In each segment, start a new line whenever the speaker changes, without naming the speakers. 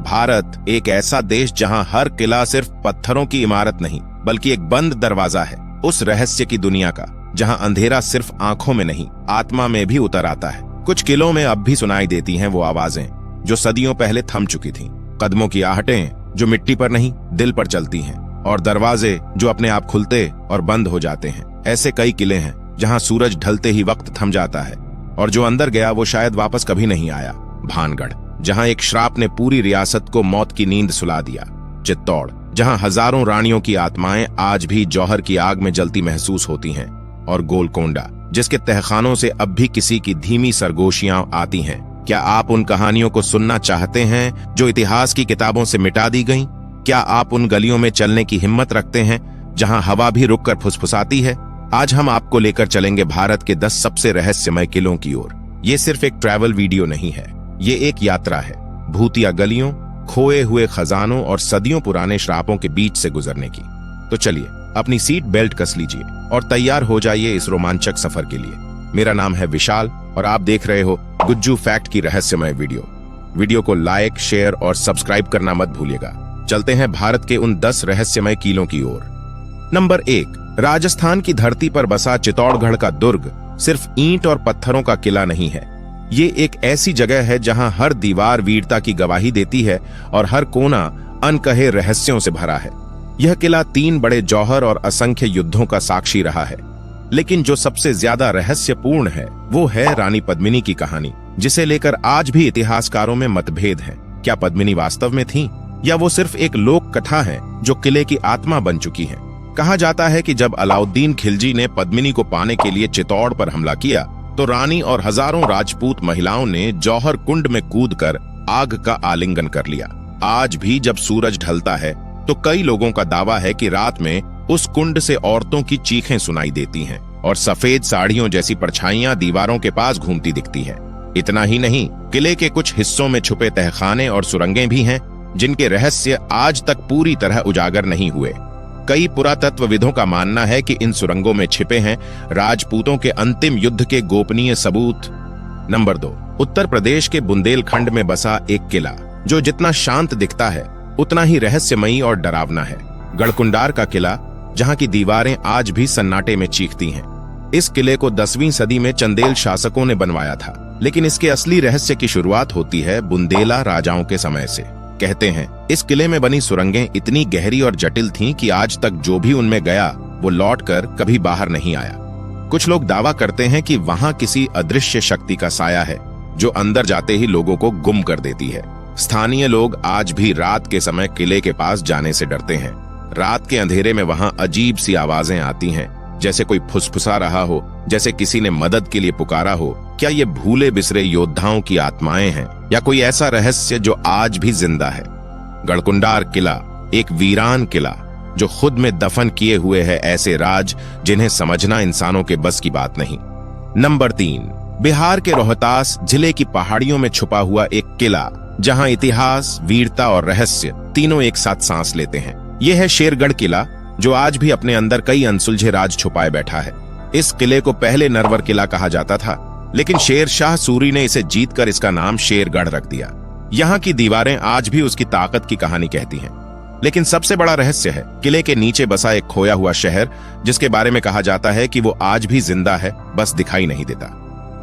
भारत एक ऐसा देश जहां हर किला सिर्फ पत्थरों की इमारत नहीं बल्कि एक बंद दरवाजा है उस रहस्य की दुनिया का, जहां अंधेरा सिर्फ आंखों में नहीं आत्मा में भी उतर आता है। कुछ किलों में अब भी सुनाई देती हैं वो आवाजें जो सदियों पहले थम चुकी थीं, कदमों की आहटें जो मिट्टी पर नहीं दिल पर चलती हैं, और दरवाजे जो अपने आप खुलते और बंद हो जाते हैं। ऐसे कई किले हैं जहां सूरज ढलते ही वक्त थम जाता है और जो अंदर गया वो शायद वापस कभी नहीं आया। भानगढ़, जहां एक श्राप ने पूरी रियासत को मौत की नींद सुला दिया। चित्तौड़, जहां हजारों रानियों की आत्माएं आज भी जौहर की आग में जलती महसूस होती हैं। और गोलकोंडा, जिसके तहखानों से अब भी किसी की धीमी सरगोशियां आती हैं। क्या आप उन कहानियों को सुनना चाहते हैं जो इतिहास की किताबों से मिटा दी गईं? क्या आप उन गलियों में चलने की हिम्मत रखते हैं जहां हवा भी रुककर फुसफुसाती है? आज हम आपको लेकर चलेंगे भारत के 10 सबसे रहस्यमय किलों की ओर। ये सिर्फ एक ट्रैवल वीडियो नहीं है, ये एक यात्रा है भूतिया गलियों, खोए हुए खजानों और सदियों पुराने श्रापों के बीच से गुजरने की। तो चलिए अपनी सीट बेल्ट कस लीजिए और तैयार हो जाइए इस रोमांचक सफर के लिए। मेरा नाम है विशाल और आप देख रहे हो गुज्जू फैक्ट की रहस्यमय वीडियो को लाइक, शेयर और सब्सक्राइब करना मत भूलिएगा। चलते हैं भारत के उन 10 रहस्यमय किलों की ओर। नंबर 1, राजस्थान की धरती पर बसा चित्तौड़गढ़ का दुर्ग सिर्फ ईंट और पत्थरों का किला नहीं है। ये एक ऐसी जगह है जहां हर दीवार वीरता की गवाही देती है और हर कोना अनकहे रहस्यों से भरा है। यह किला 3 बड़े जौहर और असंख्य युद्धों का साक्षी रहा है, लेकिन जो सबसे ज्यादा रहस्यपूर्ण है वो है रानी पद्मिनी की कहानी, जिसे लेकर आज भी इतिहासकारों में मतभेद हैं। क्या पद्मिनी वास्तव में थी या वो सिर्फ एक लोक कथा है जो किले की आत्मा बन चुकी है? कहा जाता है कि जब अलाउद्दीन खिलजी ने पद्मिनी को पाने के लिए चित्तौड़ पर हमला किया तो रानी और हजारों राजपूत महिलाओं ने जौहर कुंड में कूदकर आग का आलिंगन कर लिया। आज भी जब सूरज ढलता है तो कई लोगों का दावा है कि रात में उस कुंड से औरतों की चीखें सुनाई देती हैं और सफेद साड़ियों जैसी परछाइयां दीवारों के पास घूमती दिखती हैं। इतना ही नहीं, किले के कुछ हिस्सों में छुपे तहखाने और सुरंगें भी हैं जिनके रहस्य आज तक पूरी तरह उजागर नहीं हुए। कई पुरातत्वविदों का मानना है कि इन सुरंगों में छिपे हैं राजपूतों के अंतिम युद्ध के गोपनीय सबूत। नंबर 2, उत्तर प्रदेश के बुंदेलखंड में बसा एक किला जो जितना शांत दिखता है उतना ही रहस्यमयी और डरावना है। गढ़कुंडार का किला, जहां की दीवारें आज भी सन्नाटे में चीखती हैं। इस किले को 10वीं सदी में चंदेल शासकों ने बनवाया था, लेकिन इसके असली रहस्य की शुरुआत होती है बुंदेला राजाओं के समय से। कहते हैं इस किले में बनी सुरंगें इतनी गहरी और जटिल थीं कि आज तक जो भी उनमें गया वो लौटकर कभी बाहर नहीं आया। कुछ लोग दावा करते हैं कि वहां किसी अदृश्य शक्ति का साया है जो अंदर जाते ही लोगों को गुम कर देती है। स्थानीय लोग आज भी रात के समय किले के पास जाने से डरते हैं। रात के अंधेरे में वहां अजीब सी आवाजें आती हैं, जैसे कोई फुसफुसा रहा हो, जैसे किसी ने मदद के लिए पुकारा हो। क्या ये भूले बिसरे योद्धाओं की आत्माएं हैं या कोई ऐसा रहस्य जो आज भी जिंदा है? गढ़कुंडार किला एक वीरान किला जो खुद में दफन किए हुए है ऐसे राज जिन्हें समझना इंसानों के बस की बात नहीं। नंबर 3, बिहार के रोहतास जिले की पहाड़ियों में छुपा हुआ एक किला जहां इतिहास, वीरता और रहस्य तीनों एक साथ सांस लेते हैं। यह है शेरगढ़ किला, जो आज भी अपने अंदर कई अनसुलझे राज छुपाए बैठा है। इस किले को पहले नरवर किला कहा जाता था, लेकिन शेर शाह सूरी ने इसे जीतकर इसका नाम शेरगढ़ रख दिया। यहाँ की दीवारें आज भी उसकी ताकत की कहानी कहती हैं। लेकिन सबसे बड़ा रहस्य है किले के नीचे बसा एक खोया हुआ शहर, जिसके बारे में कहा जाता है कि वो आज भी जिंदा है, बस दिखाई नहीं देता।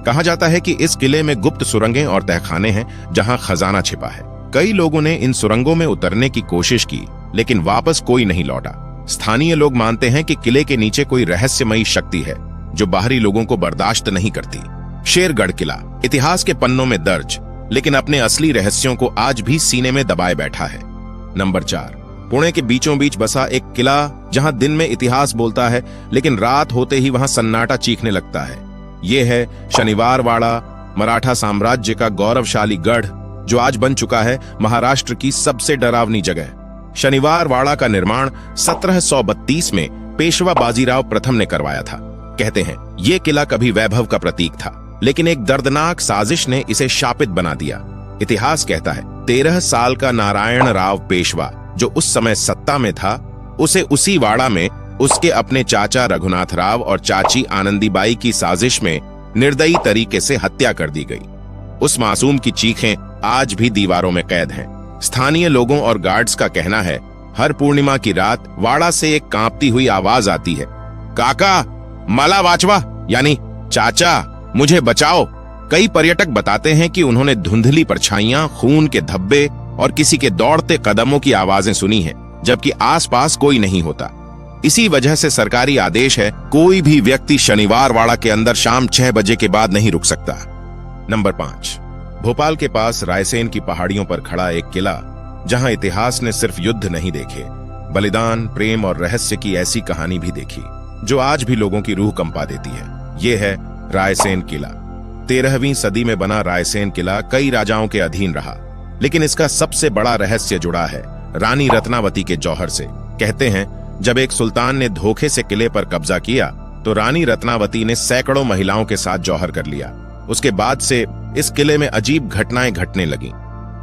कहा जाता है कि इस किले में गुप्त सुरंगें और तहखाने हैं जहां खजाना छिपा है। कई लोगों ने इन सुरंगों में उतरने की कोशिश की, लेकिन वापस कोई नहीं लौटा। स्थानीय लोग मानते हैं कि किले के नीचे कोई रहस्यमयी शक्ति है जो बाहरी लोगों को बर्दाश्त नहीं करती। शेरगढ़ किला इतिहास के पन्नों में दर्ज, लेकिन अपने असली रहस्यों को आज भी सीने में दबाए बैठा है। नंबर 4, पुणे के बीचों बीच बसा एक किला जहां दिन में इतिहास बोलता है, लेकिन रात होते ही वहां सन्नाटा चीखने लगता है। ये है शनिवारवाड़ा, मराठा साम्राज्य का गौरवशाली गढ़, जो आज बन चुका है महाराष्ट्र की सबसे डरावनी जगह। शनिवारवाड़ा का निर्माण 1732 में पेशवा बाजीराव प्रथम ने करवाया था। कहते हैं ये किला कभी वैभव का प्रतीक था, लेकिन एक दर्दनाक साजिश ने इसे शापित बना दिया। इतिहास कहता है 13 साल का नारायण राव पेशवा, जो उस समय सत्ता में था, उसे उसी वाड़ा में उसके अपने चाचा रघुनाथ राव और चाची आनंदीबाई की साजिश में निर्दयी तरीके से हत्या कर दी गई। उस मासूम की चीखें आज भी दीवारों में कैद हैं। स्थानीय लोगों और गार्ड्स का कहना है हर पूर्णिमा की रात वाड़ा से एक कांपती हुई आवाज आती है, काका मला वाचवा, यानी चाचा मुझे बचाओ। कई पर्यटक बताते हैं कि उन्होंने धुंधली परछाइयां, खून के धब्बे और किसी के दौड़ते कदमों की आवाजें सुनी हैं, जबकि आसपास कोई नहीं होता। इसी वजह से सरकारी आदेश है कोई भी व्यक्ति शनिवार वाड़ा के अंदर शाम 6 बजे के बाद नहीं रुक सकता। नंबर 5, भोपाल के पास रायसेन की पहाड़ियों पर खड़ा एक किला, जहां इतिहास ने सिर्फ युद्ध नहीं देखे, बलिदान, प्रेम और रहस्य की ऐसी कहानी भी देखी जो आज भी लोगों की रूह कंपा देती है। ये है रायसेन किला। 13वीं सदी में बना रायसेन किला कई राजाओं के अधीन रहा, लेकिन इसका सबसे बड़ा रहस्य जुड़ा है रानी रत्नावती के जौहर से। कहते हैं जब एक सुल्तान ने धोखे से किले पर कब्जा किया तो रानी रत्नावती ने सैकड़ों महिलाओं के साथ जौहर कर लिया। उसके बाद से इस किले में अजीब घटनाएं घटने लगीं।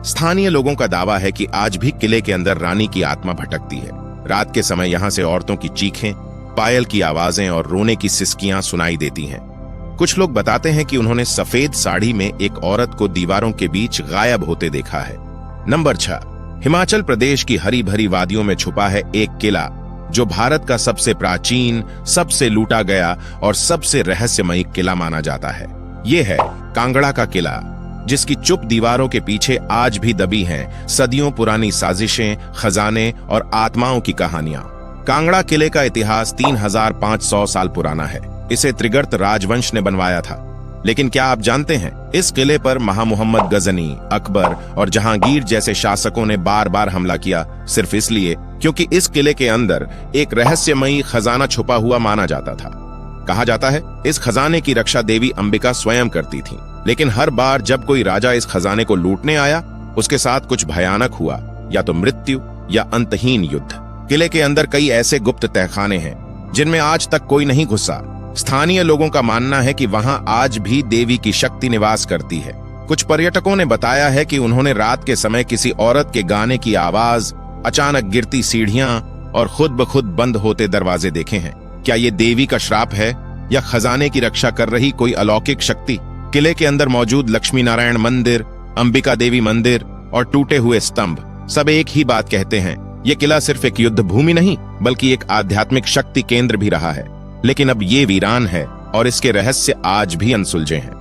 स्थानीय लोगों का दावा है कि आज भी किले के अंदर रानी की आत्मा भटकती है। रात के समय यहां से औरतों की चीखें, पायल की आवाजें और रोने की सिसकियां सुनाई देती हैं। कुछ लोग बताते हैं कि उन्होंने सफेद साड़ी में एक औरत को दीवारों के बीच गायब होते देखा है। नंबर 6, हिमाचल प्रदेश की हरी भरी वादियों में छुपा है एक किला जो भारत का सबसे प्राचीन, सबसे लूटा गया और सबसे रहस्यमयी किला माना जाता है। ये है कांगड़ा का किला, जिसकी चुप दीवारों के पीछे आज भी दबी हैं सदियों पुरानी साजिशें, खजाने और आत्माओं की कहानियां। कांगड़ा किले का इतिहास 3500 साल पुराना है। इसे त्रिगर्त राजवंश ने बनवाया था। लेकिन क्या आप जानते हैं इस किले पर महामुहम्मद गजनी, अकबर और जहांगीर जैसे शासकों ने बार बार हमला किया, सिर्फ इसलिए क्योंकि इस किले के अंदर एक रहस्यमयी खजाना छुपा हुआ माना जाता था। कहा जाता है इस खजाने की रक्षा देवी अंबिका स्वयं करती थीं। लेकिन हर बार जब कोई राजा इस खजाने को लूटने आया, उसके साथ कुछ भयानक हुआ, या तो मृत्यु या अंतहीन युद्ध। किले के अंदर कई ऐसे गुप्त तहखाने हैं जिनमें आज तक कोई नहीं घुसा। स्थानीय लोगों का मानना है कि वहां आज भी देवी की शक्ति निवास करती है। कुछ पर्यटकों ने बताया है कि उन्होंने रात के समय किसी औरत के गाने की आवाज, अचानक गिरती सीढ़ियां और खुद ब खुद बंद होते दरवाजे देखे हैं। क्या ये देवी का श्राप है या खजाने की रक्षा कर रही कोई अलौकिक शक्ति? किले के अंदर मौजूद लक्ष्मी नारायण मंदिर, अंबिका देवी मंदिर और टूटे हुए स्तंभ सब एक ही बात कहते हैं। ये किला सिर्फ एक युद्ध भूमि नहीं, बल्कि एक आध्यात्मिक शक्ति केंद्र भी रहा है। लेकिन अब ये वीरान है और इसके रहस्य आज भी अनसुलझे हैं।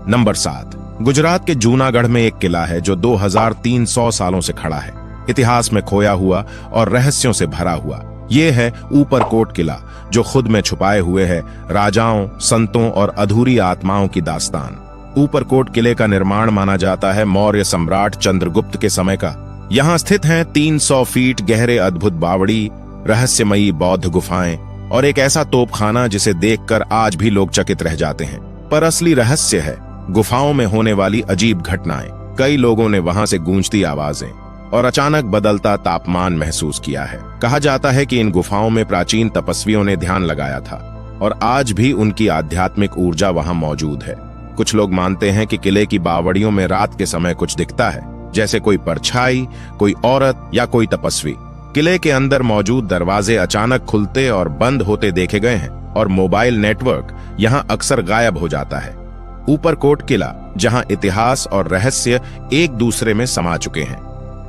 नंबर 7, गुजरात के जूनागढ़ में एक किला है जो 2300 सालों से खड़ा है, इतिहास में खोया हुआ और रहस्यों से भरा हुआ। ये है ऊपरकोट किला, जो खुद में छुपाए हुए है राजाओं, संतों और अधूरी आत्माओं की दास्तान। ऊपरकोट किले का निर्माण माना जाता है मौर्य सम्राट चंद्रगुप्त के समय का। यहाँ स्थित हैं 300 फीट गहरे अद्भुत बावड़ी, रहस्यमयी बौद्ध गुफाएं और एक ऐसा तोपखाना जिसे देखकर आज भी लोग चकित रह जाते हैं। पर असली रहस्य है गुफाओं में होने वाली अजीब घटनाएं। कई लोगों ने वहां से गूंजती आवाजें और अचानक बदलता तापमान महसूस किया है। कहा जाता है कि इन गुफाओं में प्राचीन तपस्वियों ने ध्यान लगाया था और आज भी उनकी आध्यात्मिक ऊर्जा वहां मौजूद है। कुछ लोग मानते हैं कि किले की बावड़ियों में रात के समय कुछ दिखता है, जैसे कोई परछाई, कोई औरत या कोई तपस्वी। किले के अंदर मौजूद दरवाजे अचानक खुलते और बंद होते देखे गए हैं और मोबाइल नेटवर्क यहां अक्सर गायब हो जाता है। ऊपरकोट किला, जहां इतिहास और रहस्य एक दूसरे में समा चुके हैं।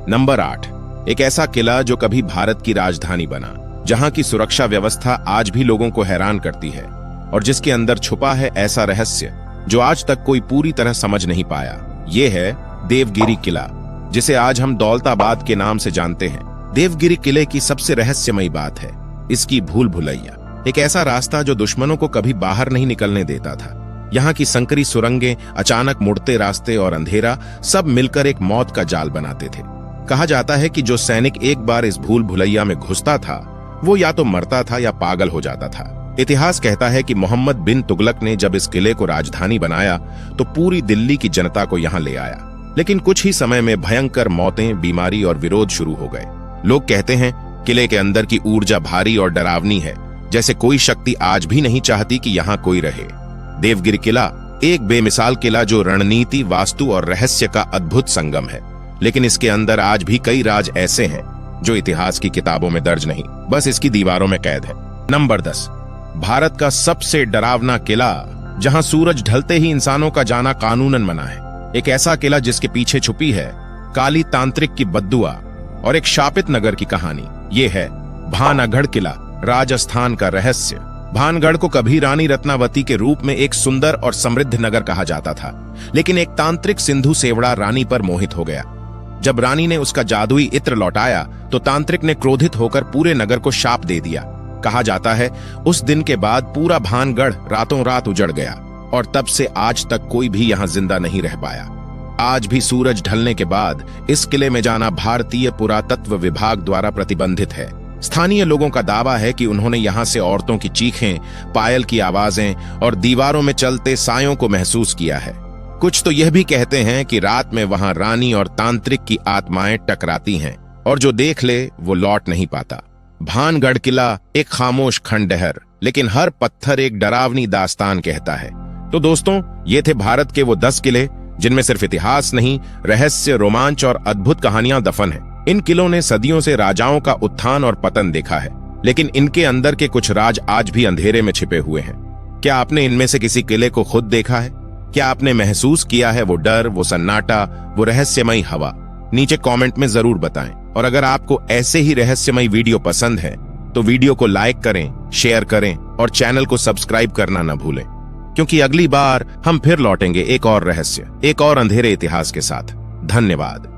नंबर 8, एक ऐसा किला जो कभी भारत की राजधानी बना, जहां की सुरक्षा व्यवस्था आज भी लोगों को हैरान करती है और जिसके अंदर छुपा है ऐसा रहस्य जो आज तक कोई पूरी तरह समझ नहीं पाया। ये है देवगिरी किला, जिसे आज हम दौलताबाद के नाम से जानते हैं। देवगिरी किले की सबसे रहस्यमयी बात है इसकी भूल भुलैया, एक ऐसा रास्ता जो दुश्मनों को कभी बाहर नहीं निकलने देता था। यहाँ की संकरी सुरंगें, अचानक मुड़ते रास्ते और अंधेरा सब मिलकर एक मौत का जाल बनाते थे। कहा जाता है कि जो सैनिक एक बार इस भूल भुलैया में घुसता था वो या तो मरता था या पागल हो जाता था। इतिहास कहता है कि मोहम्मद बिन तुगलक ने जब इस किले को राजधानी बनाया तो पूरी दिल्ली की जनता को यहाँ ले आया। लेकिन कुछ ही समय में भयंकर मौतें, बीमारी और विरोध शुरू हो गए। लोग कहते हैं किले के अंदर की ऊर्जा भारी और डरावनी है, जैसे कोई शक्ति आज भी नहीं चाहती कि यहाँ कोई रहे। देवगिरी किला एक बेमिसाल किला जो रणनीति, वास्तु और रहस्य का अद्भुत संगम है। लेकिन इसके अंदर आज भी कई राज ऐसे हैं जो इतिहास की किताबों में दर्ज नहीं, बस इसकी दीवारों में कैद है। नंबर 10, भारत का सबसे डरावना किला, जहां सूरज ढलते ही इंसानों का जाना कानूनन मना है। एक ऐसा किला जिसके पीछे छुपी है काली तांत्रिक की बद्दुआ और एक शापित नगर की कहानी। ये है भानगढ़ किला, राजस्थान का रहस्य। भानगढ़ को कभी रानी रत्नावती के रूप में एक सुंदर और समृद्ध नगर कहा जाता था, लेकिन एक तांत्रिक सिंधु सेवड़ा रानी पर मोहित हो गया। जब रानी ने उसका जादुई इत्र लौटाया तो तांत्रिक ने क्रोधित होकर पूरे नगर को शाप दे दिया। कहा जाता है उस दिन के बाद पूरा भानगढ़ रातों रात उजड़ गया और तब से आज तक कोई भी यहां जिंदा नहीं रह पाया। आज भी सूरज ढलने के बाद इस किले में जाना भारतीय पुरातत्व विभाग द्वारा प्रतिबंधित है। स्थानीय लोगों का दावा है कि उन्होंने यहां से औरतों की चीखें, पायल की आवाजें और दीवारों में चलते सायों को महसूस किया है। कुछ तो यह भी कहते हैं कि रात में वहां रानी और तांत्रिक की आत्माएं टकराती हैं और जो देख ले वो लौट नहीं पाता। भानगढ़ किला एक खामोश खंडहर, लेकिन हर पत्थर एक डरावनी दास्तान कहता है। तो दोस्तों, ये थे भारत के वो 10 किले जिनमें सिर्फ इतिहास नहीं, रहस्य, रोमांच और अद्भुत कहानियां दफन हैं। इन किलों ने सदियों से राजाओं का उत्थान और पतन देखा है, लेकिन इनके अंदर के कुछ राज आज भी अंधेरे में छिपे हुए हैं। क्या आपने इनमें से किसी किले को खुद देखा है? क्या आपने महसूस किया है वो डर, वो सन्नाटा, वो रहस्यमयी हवा? नीचे कमेंट में जरूर बताएं। और अगर आपको ऐसे ही रहस्यमयी वीडियो पसंद है तो वीडियो को लाइक करें, शेयर करें और चैनल को सब्सक्राइब करना न भूलें, क्योंकि अगली बार हम फिर लौटेंगे एक और रहस्य, एक और अंधेरे इतिहास के साथ। धन्यवाद।